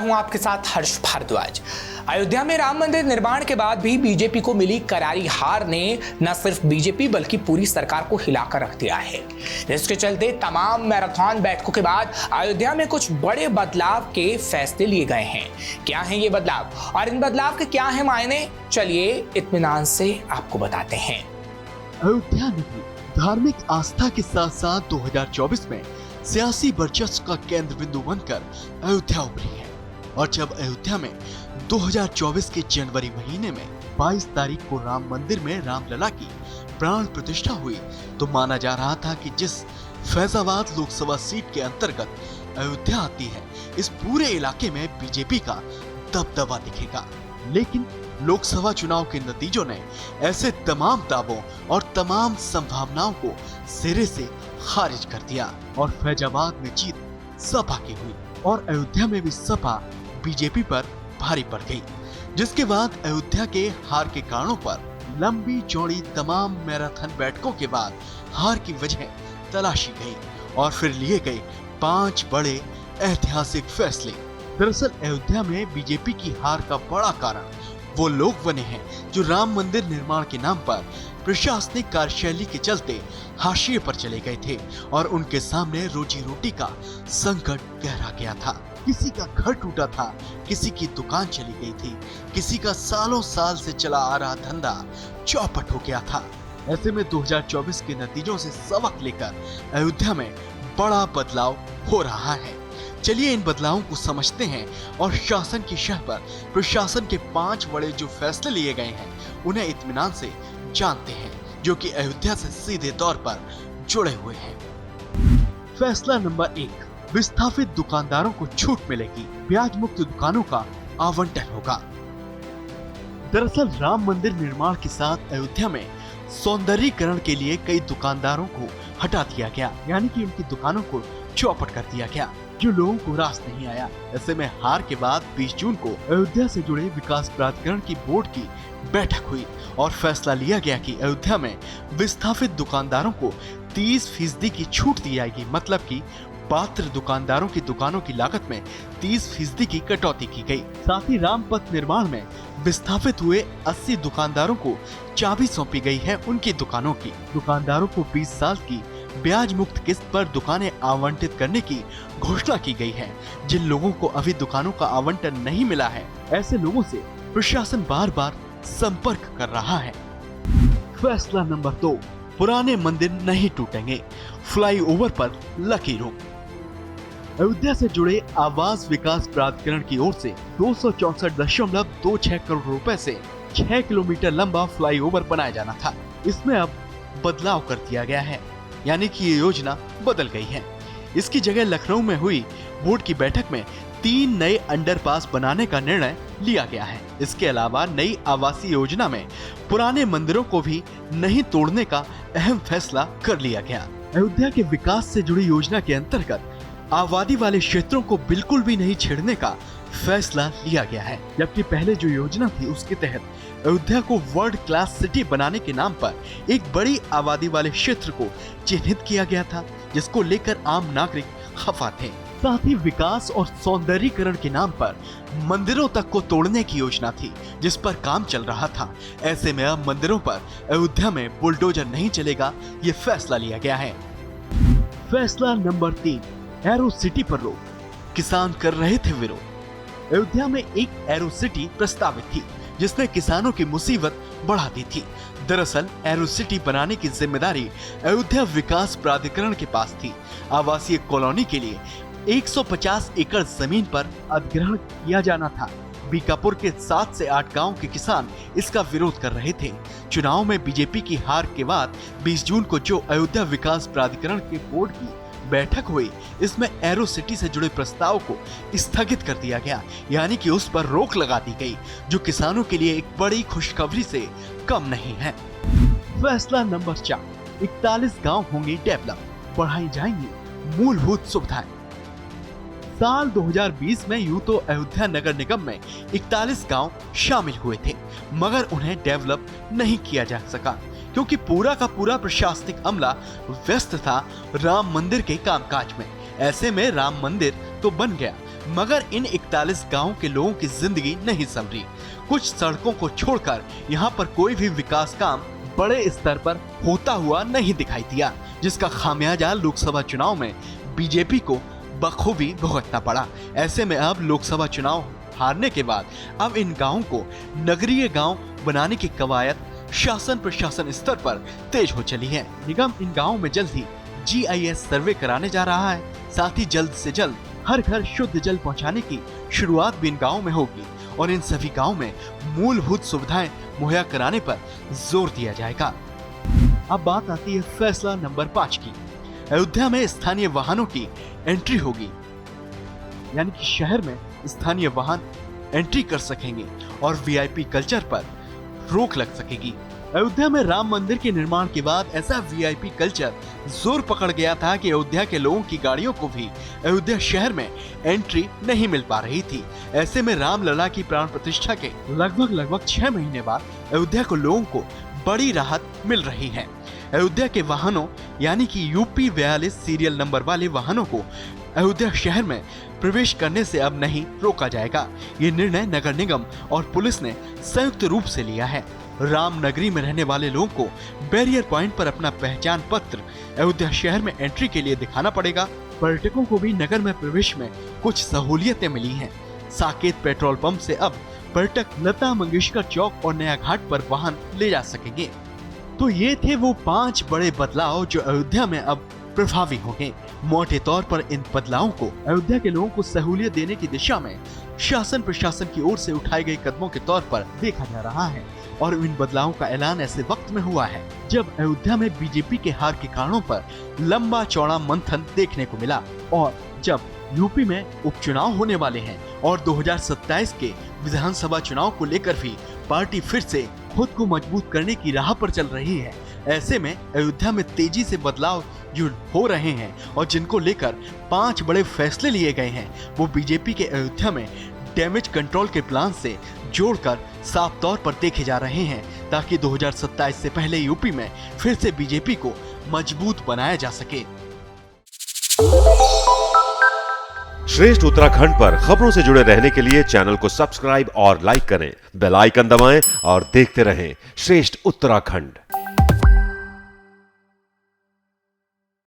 हूं आपके साथ हर्ष भारद्वाज। अयोध्या में राम मंदिर निर्माण के बाद भी बीजेपी को मिली करारी हार ने न सिर्फ बीजेपी बल्कि पूरी सरकार को हिलाकर रख दिया है। इसके चलते तमाम मैराथन बैठकों के बाद अयोध्या में कुछ बड़े बदलाव के फैसले लिए गए हैं। क्या है ये बदलाव और इन बदलाव के क्या है मायने, चलिए इत्मीनान से आपको बताते हैं। अयोध्या नगरी धार्मिक आस्था के साथ साथ 2024 में सियासी वर्चस्व का केंद्र बिंदु बनकर अयोध्या उभरी है। और जब अयोध्या में 2024 के जनवरी महीने में 22 तारीख को राम मंदिर में रामलला की प्राण प्रतिष्ठा हुई तो माना जा रहा था कि जिस फैजाबाद लोकसभा सीट के अंतर्गत अयोध्या आती है, इस पूरे इलाके में बीजेपी का दबदबा दिखेगा। लेकिन लोकसभा चुनाव के नतीजों ने ऐसे तमाम दावों और तमाम संभावनाओं को सिरे से खारिज कर दिया और फैजाबाद में जीत सपा की हुई और अयोध्या में भी सपा बीजेपी पर भारी पड़ गई। जिसके बाद अयोध्या के हार के कारणों पर लंबी चौड़ी तमाम मैराथन बैठकों के बाद हार की वजह तलाशी गई और फिर लिए गए 5 बड़े ऐतिहासिक फैसले। दरअसल अयोध्या में बीजेपी की हार का बड़ा कारण वो लोग बने हैं जो राम मंदिर निर्माण के नाम पर प्रशासनिक कार्यशैली के चलते हाशिए पर चले गए थे और उनके सामने रोजी रोटी का संकट गहरा गया था। किसी का घर टूटा था, किसी की दुकान चली गई थी, किसी का सालों साल से चला आ रहा धंधा चौपट हो गया था। ऐसे में 2024 के नतीजों से सबक लेकर अयोध्या में बड़ा बदलाव हो रहा है। चलिए इन बदलावों को समझते हैं और शासन की शह पर प्रशासन के 5 बड़े जो फैसले लिए गए हैं उन्हें इत्मीनान से जानते हैं, जो कि अयोध्या से सीधे तौर पर जुड़े हुए हैं। फैसला नंबर 1, विस्थापित दुकानदारों को छूट मिलेगी, ब्याज मुक्त दुकानों का आवंटन होगा। दरअसल राम मंदिर निर्माण के साथ अयोध्या में सौंदर्यीकरण के लिए कई दुकानदारों को हटा दिया गया, यानी कि उनकी दुकानों को चौपट कर दिया गया, जो लोगों को रास नहीं आया। ऐसे में हार के बाद 20 जून को अयोध्या से जुड़े विकास प्राधिकरण की बोर्ड की बैठक हुई और फैसला लिया गया कि अयोध्या में विस्थापित दुकानदारों को 30% की छूट दी जाएगी। मतलब कि पात्र दुकानदारों की दुकानों की लागत में 30% की कटौती की गई। साथ ही रामपथ निर्माण में विस्थापित हुए 80 दुकानदारों को चाबी सौंपी गई है उनकी दुकानों की। दुकानदारों को 20 साल की ब्याज मुक्त किस्त पर दुकानें आवंटित करने की घोषणा की गई है। जिन लोगों को अभी दुकानों का आवंटन नहीं मिला है, ऐसे लोगों से प्रशासन बार बार संपर्क कर रहा है। फैसला नंबर 2, पुराने मंदिर नहीं टूटेंगे, फ्लाईओवर पर लकीरों। अयोध्या से जुड़े आवास विकास प्राधिकरण की ओर से 264.26 करोड़ रुपए से 6 किलोमीटर लंबा फ्लाईओवर बनाया जाना था। इसमें अब बदलाव कर दिया गया है, यानी कि ये योजना बदल गई है। इसकी जगह लखनऊ में हुई बोर्ड की बैठक में 3 नए अंडरपास बनाने का निर्णय लिया गया है। इसके अलावा नई आवासीय योजना में पुराने मंदिरों को भी नहीं तोड़ने का अहम फैसला कर लिया गया। अयोध्या के विकास से जुड़ी योजना के अंतर्गत आबादी वाले क्षेत्रों को बिल्कुल भी नहीं छेड़ने का फैसला लिया गया है, जबकि पहले जो योजना थी उसके तहत अयोध्या को वर्ल्ड क्लास सिटी बनाने के नाम पर एक बड़ी आबादी वाले क्षेत्र को चिन्हित किया गया था, जिसको लेकर आम नागरिक खफा थे। साथ ही विकास और सौंदर्यीकरण के नाम पर मंदिरों तक को तोड़ने की योजना थी, जिस पर काम चल रहा था। ऐसे में अब मंदिरों पर अयोध्या में बुलडोजर नहीं चलेगा, ये फैसला लिया गया है। फैसला नंबर 3, एरो सिटी पर रोक, किसान कर रहे थे विरोध। अयोध्या में एक एरो सिटी प्रस्तावित थी, जिसने किसानों की मुसीबत बढ़ा दी थी। दरअसल एरो सिटी बनाने की जिम्मेदारी अयोध्या विकास प्राधिकरण के पास थी। आवासीय कॉलोनी के लिए 150 एकड़ जमीन पर अधिग्रहण किया जाना था। बीकापुर के 7 से 8 गांव के किसान इसका विरोध कर रहे थे। चुनाव में बीजेपी की हार के बाद 20 जून को जो अयोध्या विकास प्राधिकरण के बोर्ड की बैठक हुई, इसमें एरो सिटी से जुड़े प्रस्ताव को स्थगित कर दिया गया, यानी कि उस पर रोक लगा दी गई, जो किसानों के लिए एक बड़ी खुशखबरी से कम नहीं है। फैसला नंबर 4, 41 गांव होंगे डेवलप, बढ़ाई जाएंगी मूलभूत सुविधाएं। साल 2020 में यूं तो अयोध्या नगर निगम में 41 गांव शामिल हुए थे, मगर उन्हें डेवलप नहीं किया जा सका, क्योंकि पूरा का पूरा प्रशासनिक अमला व्यस्त था राम मंदिर के कामकाज में। ऐसे में राम मंदिर तो बन गया, मगर इन 41 गांवों के लोगों की जिंदगी नहीं संवरी। कुछ सड़कों को छोड़कर यहाँ पर कोई भी विकास काम बड़े स्तर पर होता हुआ नहीं दिखाई दिया, जिसका खामियाजा लोकसभा चुनाव में बीजेपी को बखूबी भुगतना पड़ा। ऐसे में अब लोकसभा चुनाव हारने के बाद अब इन गांवों को नगरीय गांव बनाने की कवायद शासन प्रशासन स्तर पर तेज हो चली है। निगम इन गांवों में जल्द ही GIS सर्वे कराने जा रहा है। साथ ही जल्द से जल्द हर घर शुद्ध जल पहुंचाने की शुरुआत भी इन गांवों में होगी और इन सभी गांवों में मूलभूत सुविधाएं मुहैया कराने पर जोर दिया जाएगा। अब बात आती है फैसला नंबर 5 की। अयोध्या में स्थानीय वाहनों की एंट्री होगी, यानी कि शहर में स्थानीय वाहन एंट्री कर सकेंगे और VIP कल्चर पर रोक लग सकेगी। अयोध्या में राम मंदिर के निर्माण के बाद ऐसा VIP कल्चर जोर पकड़ गया था कि अयोध्या के लोगों की गाड़ियों को भी अयोध्या शहर में एंट्री नहीं मिल पा रही थी। ऐसे में रामलला की प्राण प्रतिष्ठा के लगभग 6 महीने बाद अयोध्या को लोगों को बड़ी राहत मिल रही है। अयोध्या के वाहनों यानी कि UP 42 सीरियल नंबर वाले वाहनों को अयोध्या शहर में प्रवेश करने से अब नहीं रोका जाएगा। ये निर्णय नगर निगम और पुलिस ने संयुक्त रूप से लिया है। रामनगरी में रहने वाले लोगों को बैरियर पॉइंट पर अपना पहचान पत्र अयोध्या शहर में एंट्री के लिए दिखाना पड़ेगा। पर्यटकों को भी नगर में प्रवेश में कुछ सहूलियतें मिली हैं। साकेत पेट्रोल पंप से अब पर्यटक लता मंगेशकर चौक और नया घाट पर वाहन ले जा सकेंगे। तो ये थे वो 5 बड़े बदलाव जो अयोध्या में अब प्रभावी होंगे। मोटे तौर पर इन बदलावों को अयोध्या के लोगों को सहूलियत देने की दिशा में शासन प्रशासन की ओर से उठाए गए कदमों के तौर पर देखा जा रहा है और इन बदलावों का ऐलान ऐसे वक्त में हुआ है जब अयोध्या में बीजेपी के हार के कारणों पर लंबा चौड़ा मंथन देखने को मिला और जब यूपी में उपचुनाव होने वाले हैं और 2027 के विधानसभा चुनाव को लेकर भी पार्टी फिर से खुद को मजबूत करने की राह पर चल रही है। ऐसे में अयोध्या में तेजी से बदलाव जो हो रहे हैं और जिनको लेकर 5 बड़े फैसले लिए गए हैं, वो बीजेपी के अयोध्या में डैमेज कंट्रोल के प्लान से जोड़कर साफ तौर पर देखे जा रहे हैं ताकि 2027 से पहले यूपी में फिर से बीजेपी को मजबूत बनाया जा सके। श्रेष्ठ उत्तराखंड पर खबरों से जुड़े रहने के लिए चैनल को सब्सक्राइब और लाइक करें, बेल आइकन दबाएं और देखते रहें श्रेष्ठ उत्तराखंड।